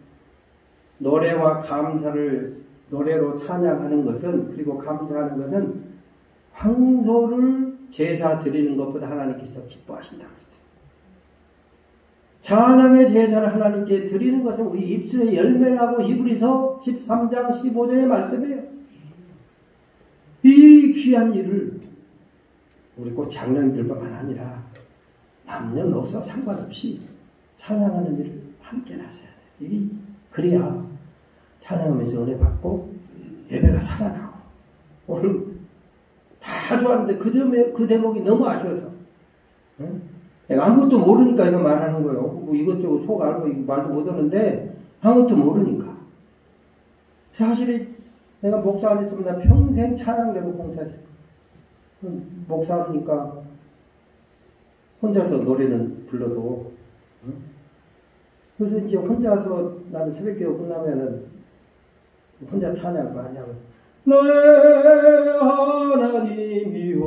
노래와 감사를 노래로 찬양하는 것은, 그리고 감사하는 것은 황소를 제사 드리는 것보다 하나님께서 더 기뻐하신다고 했죠. 찬양의 제사를 하나님께 드리는 것은 우리 입술의 열매라고 히브리서 13장 15절의 말씀이에요. 이 귀한 일을 우리 꼭 장로님들뿐만 아니라 남녀노소 상관없이 찬양하는 일을 함께 하셔야 돼요. 이게 그래야 찬양하면서 은혜 받고 예배가 살아나고. 오늘 다 좋았는데 그 대목이 너무 아쉬워서, 응? 내가 아무것도 모르니까 이거 말하는 거예요. 뭐 이것저것 속 알고 말도 못하는데 아무것도 모르니까. 사실 내가 목사 안 했으면 나 평생 찬양대로 봉사했을 거야. 목사하니까 혼자서 노래는 불러도, 응? 그래서 이제 혼자서 나는 새벽기도 끝나면은 혼자 찬양을 많이 하거든. 나의 하나님이여,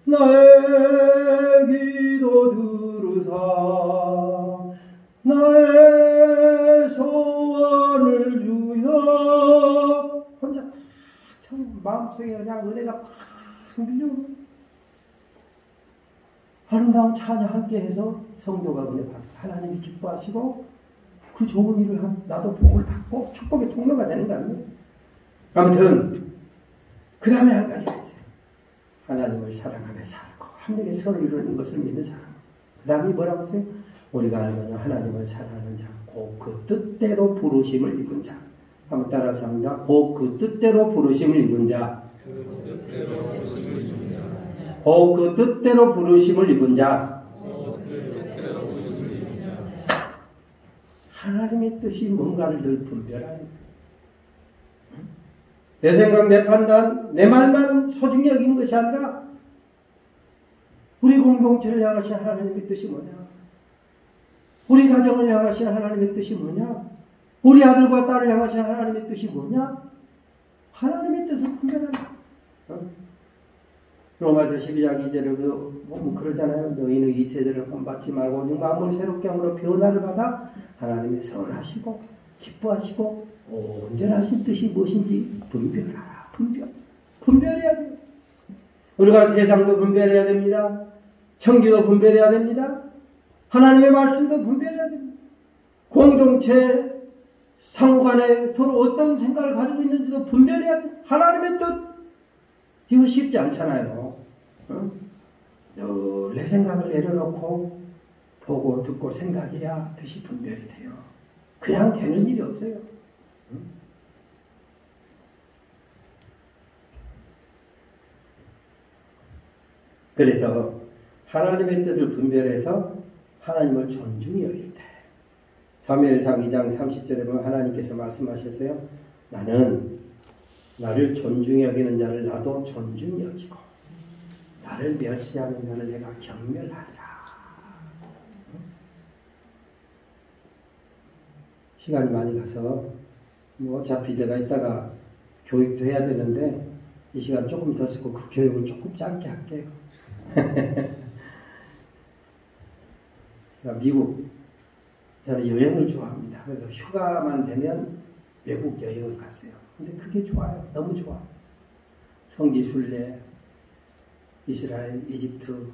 나의 기도 들으사 나의 소원을 주여. 혼자 참 마음속에 그냥 은혜가 팍 밀려. 아름다운 찬양 함께 해서 성도가 은혜 받고 하나님이 기뻐하시고 그 좋은 일을 나도 복을 받고 축복의 통로가 되는 거 아니에요? 아무튼 그 다음에 한 가지가 있어요. 하나님을 사랑하며 살고 하늘의 선을 이루는 것을 믿는 사람. 그 다음에 뭐라고 했어요? 우리가 알거냐 하나님을 사랑하는 자, 곧 그 뜻대로 부르심을 입은 자. 한번 따라서 합니다. 곧 그 뜻대로 부르심을 입은 자. 곧 그 뜻대로 부르심을 입은 자. 하나님의 뜻이 뭔가를 늘 분별하는 내 생각, 내 판단, 내 말만 소중히 여기는 것이 아니라 우리 공동체를 향하신 하나님의 뜻이 뭐냐? 우리 가정을 향하신 하나님의 뜻이 뭐냐? 우리 아들과 딸을 향하신 하나님의 뜻이 뭐냐? 하나님의 뜻을 분별한다. 로마서 12장 2절에 보면 그러잖아요. 너희는 이 세대를 본받지 말고 오직 마음을 새롭게 함으로 변화를 받아 하나님의 선하시고 기뻐하시고 온전하신 뜻이 무엇인지 분별하라. 분별해야 돼요. 우리가 세상도 분별해야 됩니다. 청기도 분별해야 됩니다. 하나님의 말씀도 분별해야 됩니다. 공동체 상호간에 서로 어떤 생각을 가지고 있는지도 분별해야 돼요. 하나님의 뜻 이거 쉽지 않잖아요. 내 생각을 내려놓고 보고 듣고 생각해야 뜻이 분별이 돼요. 그냥 되는 일이 없어요. 그래서 하나님의 뜻을 분별해서 하나님을 존중히 여길 때 사무엘상 2장 30절에 보면 하나님께서 말씀하셨어요. 나는 나를 존중히 여기는 자를 나도 존중히 여기고 나를 멸시하는 자를 내가 경멸하리라. 시간이 많이 가서 어차피 내가 이따가 교육도 해야 되는데 이 시간 조금 더 쓰고 그 교육을 조금 짧게 할게요. 제가 미국 저는 여행을 좋아합니다. 그래서 휴가만 되면 외국 여행을 갔어요. 근데 그게 좋아요. 너무 좋아. 성지 순례, 이스라엘, 이집트,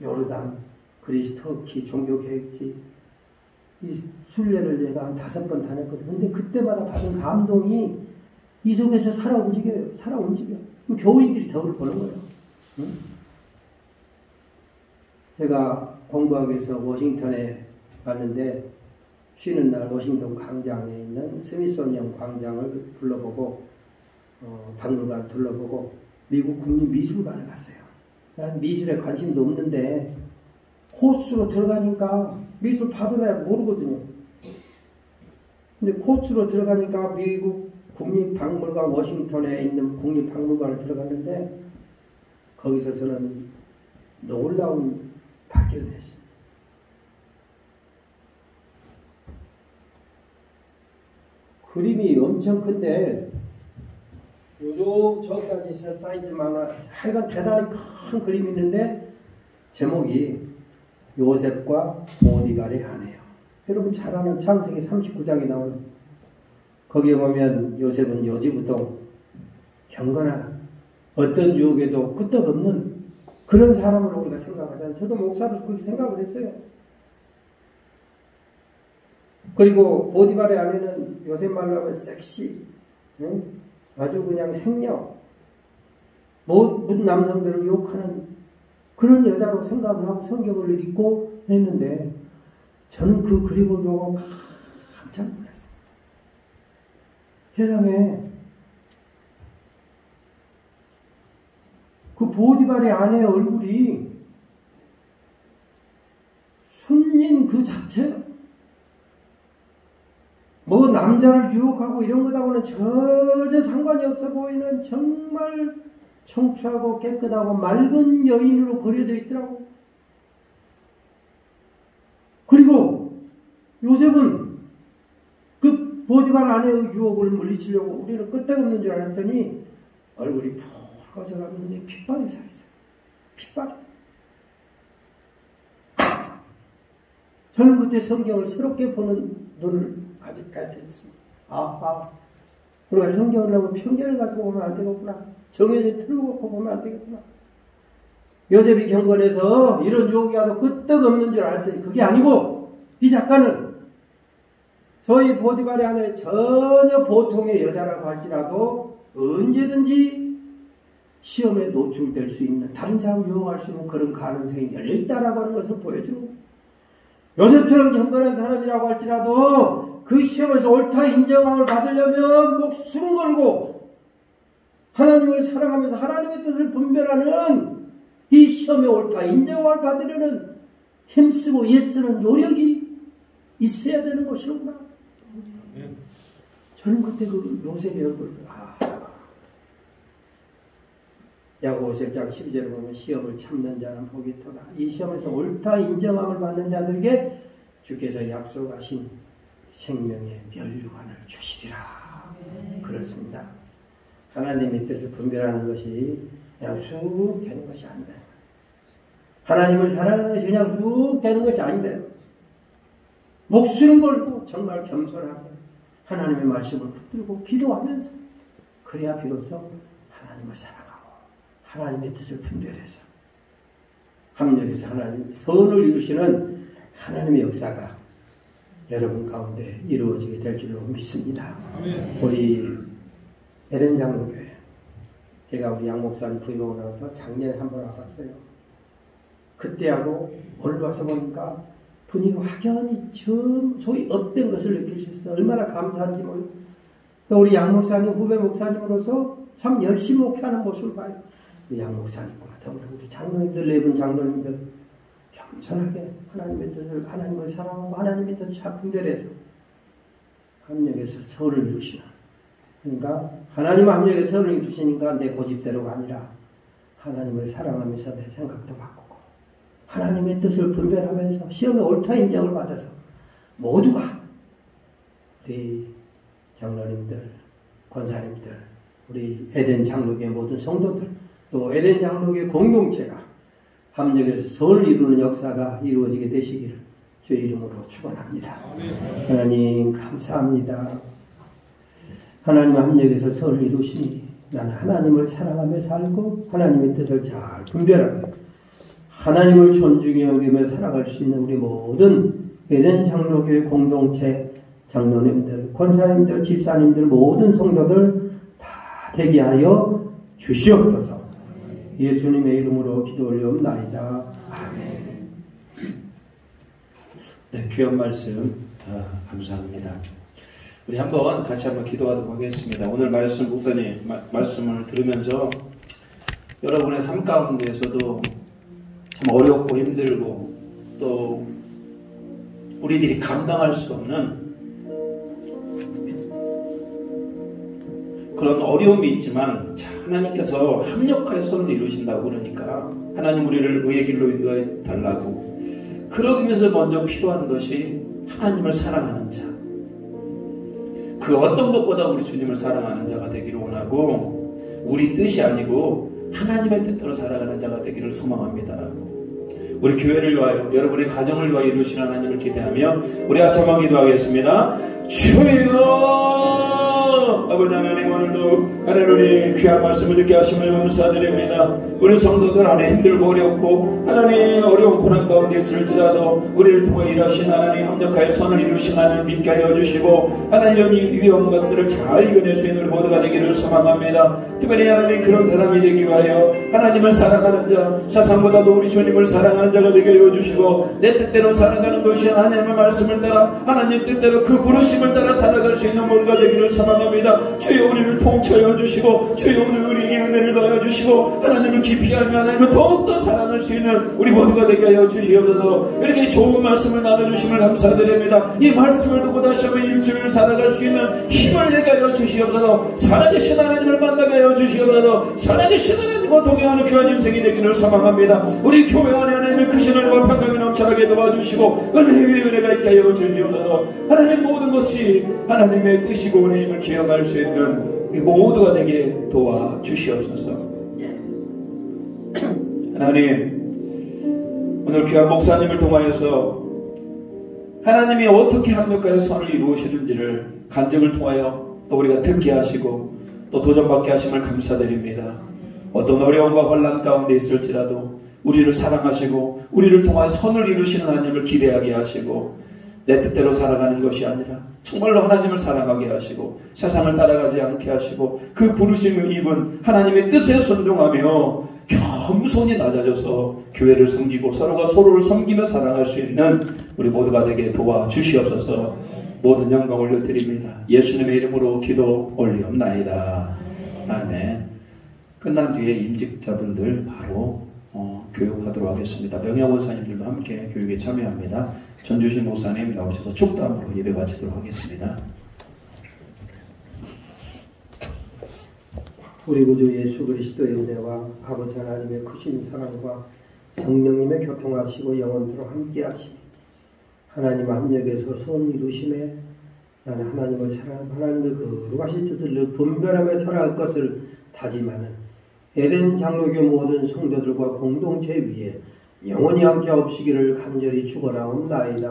요르단, 그리스, 터키, 종교개혁지 이 순례를 내가 한 5번 다녔거든요. 근데 그때마다 받은 감동이 이 속에서 살아 움직여요. 살아 움직여. 교인들이 덕을 보는 거예요. 응? 제가 공부하기 위해서 워싱턴에 갔는데 쉬는 날 워싱턴 광장에 있는 스미소니언 광장을 둘러보고 박물관을 둘러보고 미국 국립미술관을 갔어요. 난 미술에 관심도 없는데 코스로 들어가니까 미술 받으라 모르거든요. 근데 코스로 들어가니까 미국 국립박물관 워싱턴에 있는 국립박물관을 들어갔는데 거기서 저는 놀라운 발견을 했습니다. 그림이 엄청 큰데 저기까지 사이즈만 하여간 대단히 큰 그림이 있는데 제목이 요셉과 보디발의 아내요. 여러분 잘 아는 창세기 39장에 나오는 거기에 보면 요셉은 요지부동 경건한 어떤 유혹에도 끄떡없는 그런 사람으로 우리가 생각하잖아요. 저도 목사로서 그렇게 생각을 했어요. 그리고 보디발의 아내는 요셉 말로 하면 섹시, 응? 아주 그냥 생녀, 모든 남성들을 유혹하는 그런 여자로 생각을 하고 성경을 읽고 했는데 저는 그 그림을 보고 깜짝 놀랐어요. 세상에 그 보디발의 아내의 얼굴이 순진 그 자체 뭐 남자를 유혹하고 이런 것하고는 전혀 상관이 없어 보이는 정말 청초하고 깨끗하고 맑은 여인으로 그려져 있더라고. 그리고 요셉은 그 보디발 아내의 유혹을 물리치려고 우리는 끄떡없는 줄 알았더니 얼굴이 붉어져가지고 눈에 핏발이 서 있어요. 핏발. 저는 그때 성경을 새롭게 보는 눈을 아직까지 했습니다. 우리가 성경을 너무 편견을 가지고 보면 안 되겠구나. 정해진 틀을 놓고 보면 안 되겠구나. 요셉이 경건해서 이런 유혹이 와도 끄떡없는 줄 알았더니 그게 아니고 이 작가는 소위 보디발의 안에 전혀 보통의 여자라고 할지라도 언제든지 시험에 노출될 수 있는, 다른 사람을 유혹할 수 있는 그런 가능성이 열려있다라고 하는 것을 보여주는 거예요. 요셉처럼 경건한 사람이라고 할지라도 그 시험에서 옳다 인정함을 받으려면 목숨 걸고 하나님을 사랑하면서 하나님의 뜻을 분별하는 이 시험에 옳다 인정함을 받으려는 힘쓰고 애쓰는 노력이 있어야 되는 것이구나. 저는 그때 그 요셉의 얼굴을 야고보 1장 12절에 보면 시험을 참는 자는 복이 터다. 이 시험에서 옳다 인정함을 받는 자들에게 주께서 약속하신 생명의 면류관을 주시리라. 그렇습니다. 하나님의 뜻을 분별하는 것이 그냥 쑥 되는 것이 아니다. 하나님을 사랑하는 것이 그냥 쑥 되는 것이 아니다. 목숨 걸고 정말 겸손하게 하나님의 말씀을 붙들고 기도하면서 그래야 비로소 하나님을 사랑하고 하나님의 뜻을 분별해서 합력해서 하나님 선을 이루시는 하나님의 역사가 여러분 가운데 이루어지게 될 줄로 믿습니다. 우리 에덴 장로교회, 제가 우리 양 목사님 부임하고 나서 작년에 한번 와봤어요. 그때하고 오늘 와서 보니까 분위기가 확연히 소위 업된 것을 느낄 수 있어요. 얼마나 감사한지 몰라요. 또 우리 양 목사님 후배 목사님으로서 참 열심히 목회하는 모습을 봐요. 양 목사님과 더불어 우리 장로님들, 네 분 장로님들 겸손하게 하나님의 뜻을, 하나님을 사랑하고 하나님의 뜻을 잘 분별해서 합력해서 선을 이루시는, 그러니까 하나님 합력해서 선을 이루시니까 내 고집대로가 아니라 하나님을 사랑하면서 내 생각도 바꾸고 하나님의 뜻을 분별하면서 시험에 옳다 인정을 받아서 모두가 우리 장로님들, 권사님들, 우리 에덴 장로교의 모든 성도들, 또 에덴 장로교의 공동체가 합력해서 선을 이루는 역사가 이루어지게 되시기를 주의 이름으로 축원합니다. 하나님 감사합니다. 하나님 합력해서 선을 이루시니 나는 하나님을 사랑하며 살고 하나님의 뜻을 잘 분별하며 하나님을 존중히 여기며 살아갈 수 있는 우리 모든 에덴 장로교회 공동체 장로님들, 권사님들, 집사님들, 모든 성도들 다 되게 하여 주시옵소서. 예수님의 이름으로 기도 올려옵나이다. 아멘. 네, 귀한 말씀 감사합니다. 우리 같이 한번 기도하도록 하겠습니다. 오늘 목사님 말씀을 들으면서 여러분의 삶 가운데에서도 참 어렵고 힘들고 또 우리들이 감당할 수 없는 그런 어려움이 있지만 하나님께서 합력하여 선을 이루신다고 그러니까 하나님 우리를 의의 길로 인도해 달라고, 그러기 위해서 먼저 필요한 것이 하나님을 사랑하는 자, 그 어떤 것보다 우리 주님을 사랑하는 자가 되기를 원하고 우리 뜻이 아니고 하나님의 뜻대로 살아가는 자가 되기를 소망합니다라고, 우리 교회를 위하여 여러분의 가정을 위하여 이루시는 하나님을 기대하며 우리 같이 한번 기도하겠습니다. 주여 아버지 하나님, 오늘도 하나님 귀한 말씀을 듣게 하심을 감사드립니다. 우리 성도들 안에 힘들고 어렵고 하나님 어려운 고난 가운데 있을지라도 우리를 통해 일하신 하나님, 합력하여 선을 이루신 하나님 믿게 하여 주시고 하나님 이 위험 것들을 잘 이겨낼 수 있는 우리 모두가 되기를 소망합니다. 특별히 하나님 그런 사람이 되기 위하여 하나님을 사랑하는 자, 세상보다도 우리 주님을 사랑하는 자가 되게 하여 주시고 내 뜻대로 살아가는 것이 하나님의 말씀을 따라 하나님 뜻대로 그 부르심을 따라 살아갈 수 있는 모두가 되기를 소망합니다. 주여 우리를 통치하여 주시고 주여 오늘 우리에게 은혜를 더하여 주시고 하나님을 깊이 알며 하나님을 더욱더 사랑할 수 있는 우리 모두가 되게 하여 주시옵소서. 이렇게 좋은 말씀을 나눠주심을 감사드립니다. 이 말씀을 두고 다시 한번 일주일을 살아갈 수 있는 힘을 내게 하여 주시옵소서. 살아계신 하나님을 만나게 하여 주시옵소서. 살아계신 하나님과 동행하는 귀한 인생이 되기를 소망합니다. 우리 교회 안에 하나님의 크신 은혜와 평강이 넘쳐나게 도와주시고 은혜 위에 은혜가 있게 하여 주시옵소서. 하나님 모든 것이 하나님의 뜻이고 은혜임을 기억할 수 있는 우리 모두가 되게 도와주시옵소서. 하나님, 오늘 귀한 목사님을 통하여서 하나님이 어떻게 합력하여 선을 이루시는지를 간증을 통하여 또 우리가 듣게 하시고 또 도전받게 하심을 감사드립니다. 어떤 어려움과 환난 가운데 있을지라도 우리를 사랑하시고 우리를 통하여 선을 이루시는 하나님을 기대하게 하시고 내 뜻대로 살아가는 것이 아니라 정말로 하나님을 사랑하게 하시고 세상을 따라가지 않게 하시고 그 부르심을 입은 하나님의 뜻에 순종하며 겸손히 낮아져서 교회를 섬기고 서로가 서로를 섬기며 사랑할 수 있는 우리 모두가 되게 도와주시옵소서. 모든 영광 올려드립니다. 예수님의 이름으로 기도 올리옵나이다. 아멘. 끝난 뒤에 임직자분들 바로 교육하도록 하겠습니다. 명예원사님들도 함께 교육에 참여합니다. 전주신 목사님 나오셔서 축도함으로 예배 바치도록 하겠습니다. 우리 구주 예수 그리스도의 은혜와 아버지 하나님의 크신 사랑과 성령님의 교통하시고 영원토록 함께 하시니 하나님 합력에서 선 이루심에 나는 하나님을 사랑하고 하나님의 거룩하신 뜻을 분별하며 살아갈 것을 다짐하는 에덴 장로교 모든 성도들과 공동체 위에 영원히 함께 없으기를 간절히 축원하옵나이다.